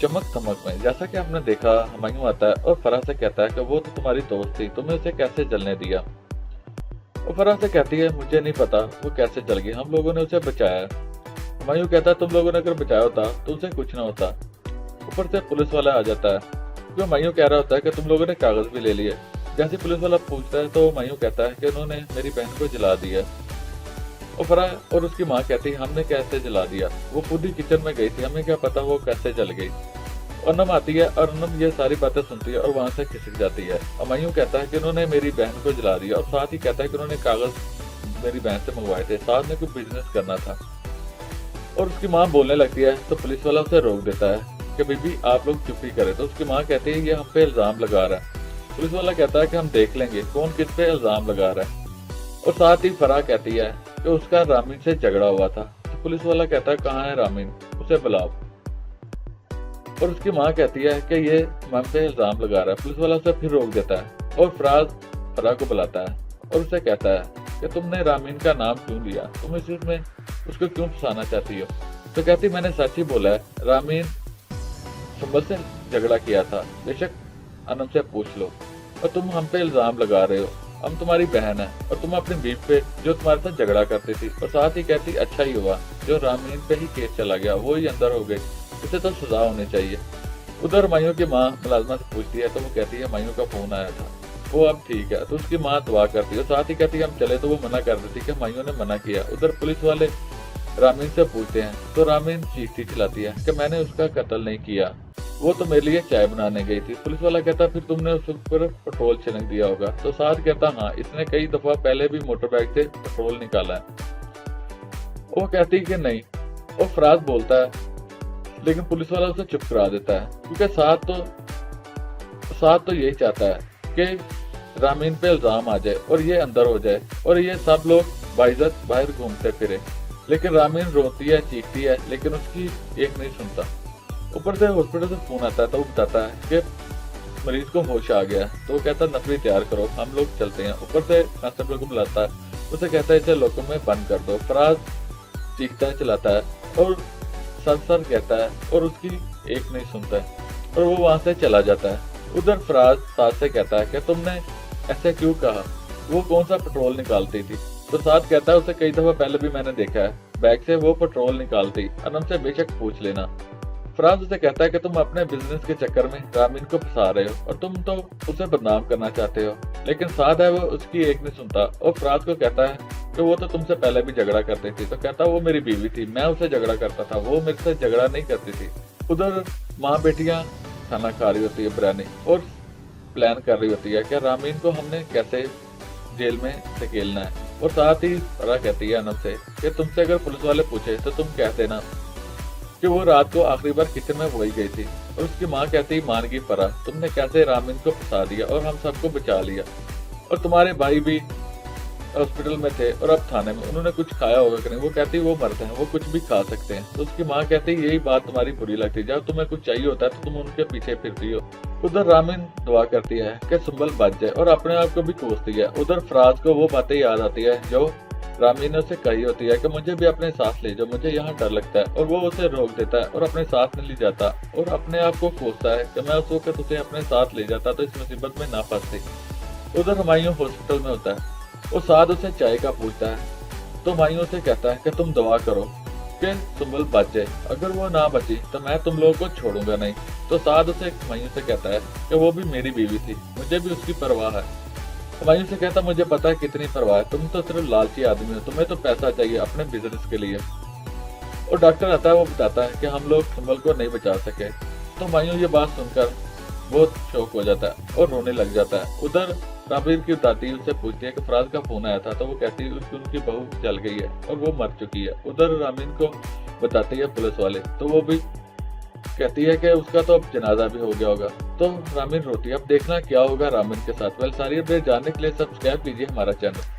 चमक धमक में जैसा कि आपने देखा, हुमायूं आता है और फराह से कहता है कि वो तो तुम्हारी दोस्त थी, तुमने उसे कैसे जलने दिया। और फराह से कहती है मुझे नहीं पता वो कैसे जल गई, हम लोगों ने उसे बचाया। हुमायूं कहता है तुम लोगों ने अगर बचाया होता तो उसे कुछ ना होता। ऊपर से पुलिस वाला आ जाता है, जो हुमायूं कह रहा होता है कि तुम लोगों ने कागज भी ले लिए। जैसे पुलिस वाला पूछता है तो हुमायूं कहता है कि उन्होंने मेरी बहन को जला दिया। और फराह और उसकी माँ कहती है हमने कैसे जला दिया, वो खुद ही किचन में गई थी, हमें क्या पता वो कैसे जल गई। अनम आती है और अनम ये सारी बातें सुनती है और वहां से खिसक जाती है। हुमायूं कहता है कि उन्होंने मेरी बहन को जला दिया और साथ ही कहता है कि उन्होंने कागज मेरी बहन से मंगवाए थे, साथ में कुछ बिजनेस करना था। और उसकी माँ बोलने लगती है तो पुलिस वाला उसे रोक देता है कि बीबी आप लोग चुप ही करें। तो उसकी माँ कहती है ये हम पे इल्जाम लगा रहा है। पुलिस वाला कहता है कि हम देख लेंगे कौन किस पे इल्जाम लगा रहा है। और साथ ही फराह कहती है कि उसका रामीन से झगड़ा हुआ था। तो पुलिस वाला कहता है कहाँ है रामीन, उसे बुलाओ। और उसकी माँ कहती है कि ये हम पे इल्जाम लगा रहा है। पुलिस वाला उसे फिर रोक देता है और फराह को बुलाता है और उसे कहता है कि तुमने रामीन का नाम क्यों लिया, तुम इस चीज में उसको क्यों फंसाना चाहती हो। तो कहती मैंने सच ही बोला है, रामीन सुंबल से झगड़ा किया था, बेशक अनम से पूछ लो। और तुम हम पे इल्जाम लगा रहे हो, हम तुम्हारी बहन है और तुम अपनी बीवी पे जो तुम्हारे साथ झगड़ा करती थी। और साथ ही कहती अच्छा ही हुआ जो रामीन पे ही केस चला गया, वो ही अंदर हो गई, उसे तो सजा होनी चाहिए। उधर हुमायूं की माँ मुलाजमा से पूछती है तो वो कहती है हुमायूं का फोन आया था, वो अब ठीक है। तो उसकी माँ दुआ करती है, साथ ही कहती है हम चले, तो वो मना कर देती कि हुमायूं ने मना किया। उधर पुलिस वाले रामीन से पूछते हैं तो रामीन चीखती चिल्लाती है कि मैंने उसका कत्ल नहीं किया, वो तो मेरे लिए चाय बनाने गई थी। पुलिस वाला कहता फिर तुमने उस पर पेट्रोल छिड़क दिया होगा। तो साथ कहता हाँ, इसने कई दफा पहले भी मोटर बाइक से पेट्रोल निकाला है। वो कहती कि नहीं। और फराज बोलता है लेकिन पुलिस वाला उसे चुप करा देता है, क्योंकि साथ तो यही चाहता है कि रामीन पे इल्जाम आ जाए और ये अंदर हो जाए और ये सब लोग बाइज्जत बाहर घूमते फिरे। लेकिन रामीन रोती है, चीखती है, लेकिन उसकी एक नहीं सुनता। ऊपर से हॉस्पिटल से फोन आता है तो वो बताता है कि मरीज को होश आ गया। तो वो कहता है नफरी तैयार करो, हम लोग चलते हैं। ऊपर से कांस्टेबल को बुलाता है, उसे कहता है इसे लोगों में बंद कर दो। फराज चीखता है, चिल्लाता है और सर कहता है और उसकी एक नहीं सुनता है और वो वहां से चला जाता है। उधर फराज साथ से कहता है कि तुमने ऐसे क्यों कहा, वो कौन सा पेट्रोल निकालती थी। तो साथ कहता है उसे कई दफा पहले भी मैंने देखा है, बैग से वो पेट्रोल निकालती, अनम से बेशक पूछ लेना। फराज उसे कहता है कि तुम अपने बिजनेस के चक्कर में रामीन को फंसा रहे हो और तुम तो उसे बदनाम करना चाहते हो। लेकिन साथ है वो उसकी एक नहीं सुनता और फराज को कहता है कि वो तो तुमसे पहले भी झगड़ा करती थी। तो कहता वो मेरी बीवी थी, मैं उसे झगड़ा करता था, वो मेरे से झगड़ा नहीं करती थी। उधर माँ बेटियां खाना खा रही होती है बिरयानी और प्लान कर रही होती है कि रामीन को हमने कैसे जेल में धकेलना है। और साथ ही फराह कहती है अनम से कि तुमसे अगर पुलिस वाले पूछे तो तुम कह देना कि वो रात को आखिरी बार किचन में वही गई थी। और उसकी माँ कहती मान गई फराह, तुमने कैसे रामीन को फंसा दिया और हम सबको बचा लिया, और तुम्हारे भाई भी हॉस्पिटल में थे और अब थाने में, उन्होंने कुछ खाया होगा कि नहीं। वो कहती वो मरते हैं, वो कुछ भी खा सकते हैं। तो उसकी माँ कहती यही बात तुम्हारी बुरी लगती, जब तुम्हें कुछ चाहिए होता है तो तुम उनके पीछे फिरती हो। उधर रामीन दुआ करती है कि सुंबल बच जाए और अपने आप को भी कोसती है। उधर फराज को वो बातें याद आती है जो रामीन ने उसे कही होती है कि मुझे भी अपने साथ ले जाओ, मुझे यहाँ डर लगता है। और वो उसे रोक देता है और अपने साथ नहीं ले जाता और अपने आप को कोसता है कि मैं उस वक्त उसे अपने साथ ले जाता तो इस मुसीबत में ना फंसती। उधर हुमायूं हॉस्पिटल में होता है, वो साथ उसे चाय का पूछता है। तो हुमायूं से कहता है कि तुम दुआ करो कि सुंबल बच जाए, अगर वो ना बची तो मैं तुम लोगों को छोड़ूंगा नहीं। तो साथ उसे हुमायूं से कहता है कि वो भी मेरी बीवी थी, मुझे भी उसकी परवाह है। हुमायूं से कहता मुझे पता है कितनी परवाह है, तुम तो सिर्फ लालची आदमी हो, तुम्हें तो पैसा चाहिए अपने बिजनेस के लिए। और डॉक्टर आता है, वो बताता है कि हम लोग सुंबल को नहीं बचा सके। तो हुमायूं ये बात सुनकर बहुत शौक हो जाता है और रोने लग जाता है। उधर रामीन की दादी उससे पूछती है कि फराज का फोन आया था। तो वो कहती है कि उनकी बहू जल गई है और वो मर चुकी है। उधर रामीन को बताती है पुलिस वाले, तो वो भी कहती है कि उसका तो अब जनाजा भी हो गया होगा। तो रामीन रोती है। अब देखना क्या होगा रामीन के साथ। वेल सारी अपडेट जानने के लिए सब्सक्राइब कीजिए हमारा चैनल।